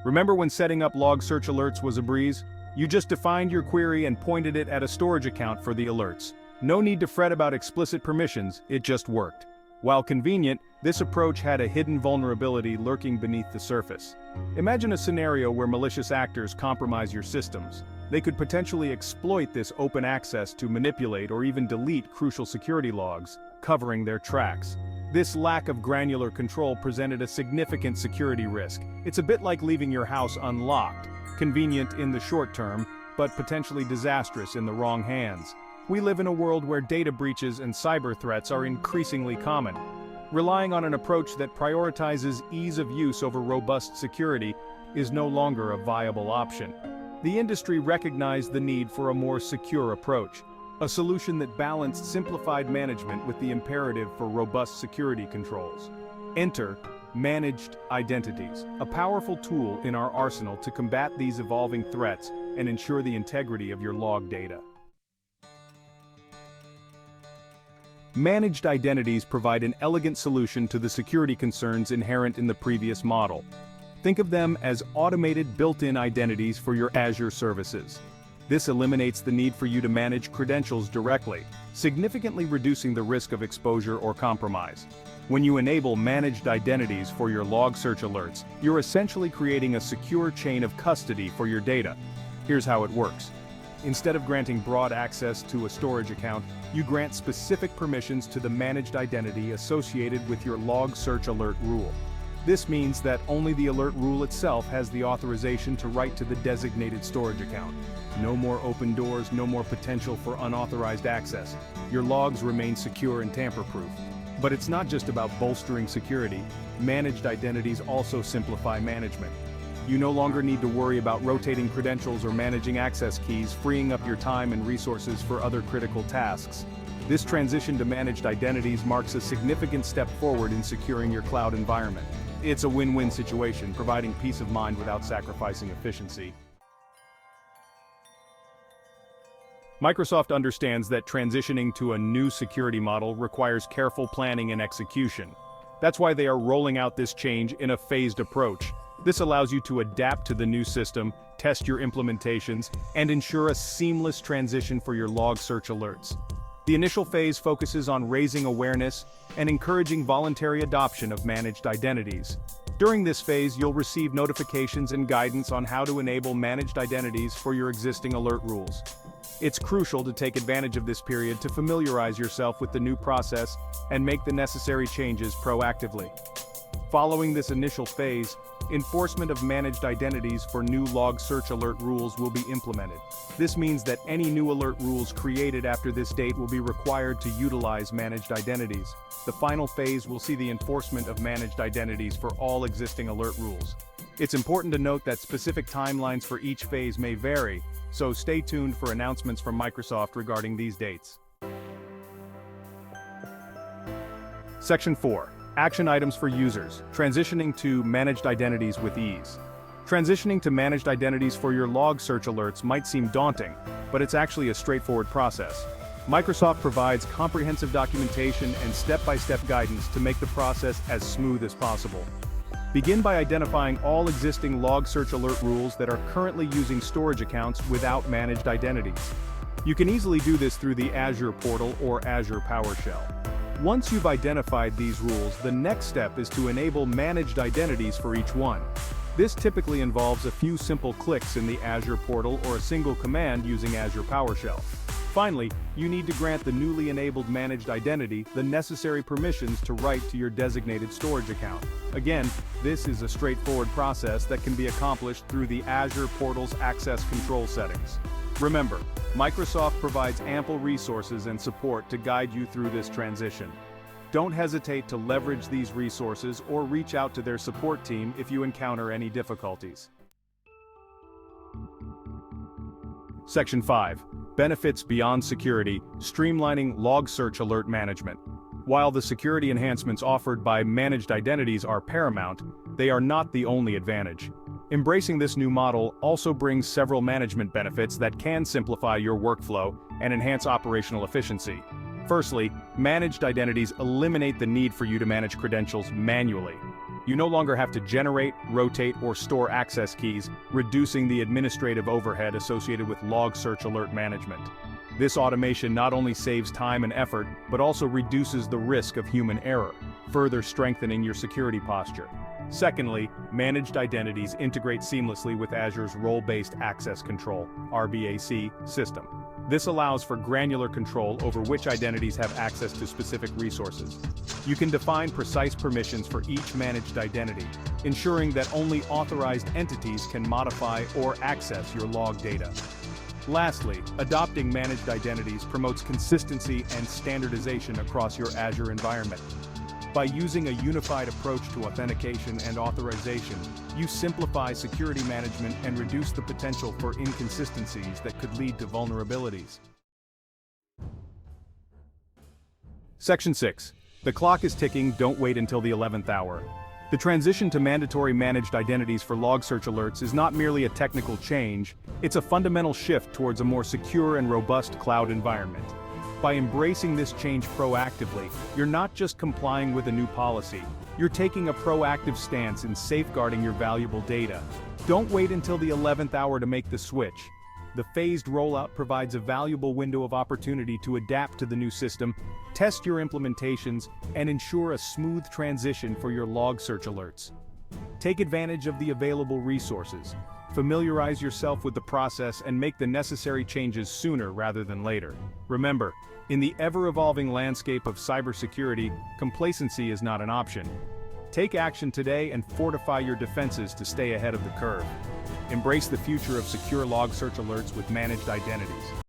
Remember when setting up log search alerts was a breeze? You just defined your query and pointed it at a storage account for the alerts. No need to fret about explicit permissions, it just worked. While convenient, this approach had a hidden vulnerability lurking beneath the surface. Imagine a scenario where malicious actors compromise your systems. They could potentially exploit this open access to manipulate or even delete crucial security logs, covering their tracks. This lack of granular control presented a significant security risk. It's a bit like leaving your house unlocked, convenient in the short term, but potentially disastrous in the wrong hands. We live in a world where data breaches and cyber threats are increasingly common. Relying on an approach that prioritizes ease of use over robust security is no longer a viable option. The industry recognized the need for a more secure approach, a solution that balanced simplified management with the imperative for robust security controls. Enter Managed Identities, a powerful tool in our arsenal to combat these evolving threats and ensure the integrity of your log data. Managed Identities provide an elegant solution to the security concerns inherent in the previous model. Think of them as automated built-in identities for your Azure services. This eliminates the need for you to manage credentials directly, significantly reducing the risk of exposure or compromise. When you enable managed identities for your log search alerts, you're essentially creating a secure chain of custody for your data. Here's how it works. Instead of granting broad access to a storage account, you grant specific permissions to the managed identity associated with your log search alert rule. This means that only the alert rule itself has the authorization to write to the designated storage account. No more open doors, no more potential for unauthorized access. Your logs remain secure and tamper-proof. But it's not just about bolstering security. Managed identities also simplify management. You no longer need to worry about rotating credentials or managing access keys, freeing up your time and resources for other critical tasks. This transition to managed identities marks a significant step forward in securing your cloud environment. It's a win-win situation, providing peace of mind without sacrificing efficiency. Microsoft understands that transitioning to a new security model requires careful planning and execution. That's why they are rolling out this change in a phased approach. This allows you to adapt to the new system, test your implementations, and ensure a seamless transition for your log search alerts. The initial phase focuses on raising awareness and encouraging voluntary adoption of managed identities. During this phase, you'll receive notifications and guidance on how to enable managed identities for your existing alert rules. It's crucial to take advantage of this period to familiarize yourself with the new process and make the necessary changes proactively. Following this initial phase, enforcement of managed identities for new log search alert rules will be implemented. This means that any new alert rules created after this date will be required to utilize managed identities. The final phase will see the enforcement of managed identities for all existing alert rules. It's important to note that specific timelines for each phase may vary, so stay tuned for announcements from Microsoft regarding these dates. Section 4. Action items for users, transitioning to managed identities with ease. Transitioning to managed identities for your log search alerts might seem daunting, but it's actually a straightforward process. Microsoft provides comprehensive documentation and step-by-step guidance to make the process as smooth as possible. Begin by identifying all existing log search alert rules that are currently using storage accounts without managed identities. You can easily do this through the Azure portal or Azure PowerShell. Once you've identified these rules, the next step is to enable managed identities for each one. This typically involves a few simple clicks in the Azure portal or a single command using Azure PowerShell. Finally, you need to grant the newly enabled managed identity the necessary permissions to write to your designated storage account. Again, this is a straightforward process that can be accomplished through the Azure portal's access control settings. Remember, Microsoft provides ample resources and support to guide you through this transition. Don't hesitate to leverage these resources or reach out to their support team if you encounter any difficulties. Section 5. Benefits beyond security, streamlining log search alert management. While the security enhancements offered by managed identities are paramount, they are not the only advantage. Embracing this new model also brings several management benefits that can simplify your workflow and enhance operational efficiency. Firstly, managed identities eliminate the need for you to manage credentials manually. You no longer have to generate, rotate, or store access keys, reducing the administrative overhead associated with log search alert management. This automation not only saves time and effort, but also reduces the risk of human error, further strengthening your security posture. Secondly, managed identities integrate seamlessly with Azure's Role-Based Access Control (RBAC) system. This allows for granular control over which identities have access to specific resources. You can define precise permissions for each managed identity, ensuring that only authorized entities can modify or access your log data. Lastly, adopting managed identities promotes consistency and standardization across your Azure environment. By using a unified approach to authentication and authorization, you simplify security management and reduce the potential for inconsistencies that could lead to vulnerabilities. Section 6. The clock is ticking, don't wait until the 11th hour. The transition to mandatory managed identities for log search alerts is not merely a technical change, it's a fundamental shift towards a more secure and robust cloud environment. By embracing this change proactively, you're not just complying with a new policy, you're taking a proactive stance in safeguarding your valuable data. Don't wait until the 11th hour to make the switch. The phased rollout provides a valuable window of opportunity to adapt to the new system, test your implementations, and ensure a smooth transition for your log search alerts. Take advantage of the available resources. Familiarize yourself with the process and make the necessary changes sooner rather than later. Remember, in the ever-evolving landscape of cybersecurity, complacency is not an option. Take action today and fortify your defenses to stay ahead of the curve. Embrace the future of secure log search alerts with managed identities.